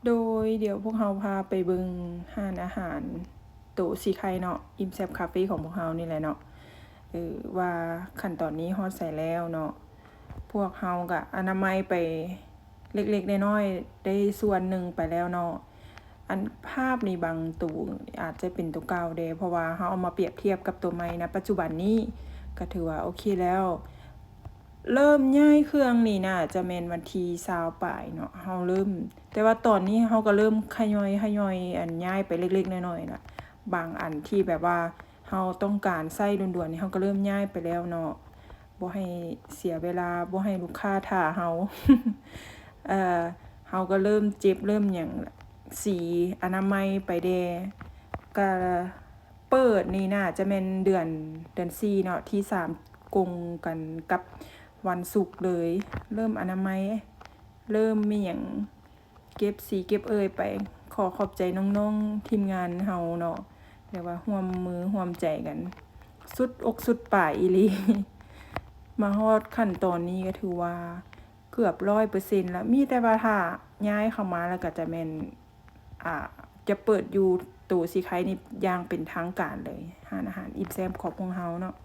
โดยเดี๋ยวพวกเราพาไปเบิ่งร้านอาหารโตสีไข่เนาะอิ่มแซ่บคาเฟ่ของพวกเรานี่แหละเนาะว่าขั้นตอนนี้ฮอดไสแล้วเนาะพวกเราก็อนามัยไปเล็กๆน้อยๆได้ส่วนหนึ่งไปแล้วเนาะอันภาพนี่บางตัวอาจจะเป็นตัวเก่าเด้เพราะว่าเราเอามาเปรียบเทียบกับตัวใหม่ณปัจจุบันนี้ก็ถือว่าโอเคแล้วเริ่มย้ายเครื่องนี่น่าจะแม่นวันที่20ปลายเนาะเราเริ่มแต่ว่าตอนนี้เราก็เริ่มขย่อยอันย้ายไปเล็กๆน้อยๆล่ะบางอันที่แบบว่าเราต้องการใช้ด่วนๆนี่เราก็เริ่มย้ายไปแล้วเนาะบ่ให้เสียเวลาบ่ให้ลูกค้าท่าเรา เอ่อเราก็เริ่มเจ็บเริ่มหยังสีอนามัยไปแดก็เปิดนี่น่าจะแม่นเดือน4เนาะที่3กงกันกับวันศุกร์เลยเริ่มอนามัยเริ่มมีหยังเก็บสีเก็บไปขอขอบใจน้องๆทีมงานเฮาเนาะเรียกว่าร่วมมือร่วมใจกันสุดอกสุดปากอีหลี มาฮอดขั้นตอนนี้ก็ถือว่าเกือบ100%แล้วมีแต่ว่าถ้าย้ายเข้ามาแล้วก็จะแม่นอ่าจะเปิดอยู่ตู้สิไข่นี่อย่างเป็นทางการเลยร้านอาหารอิ่มแซ่บของพวกเราเนาะ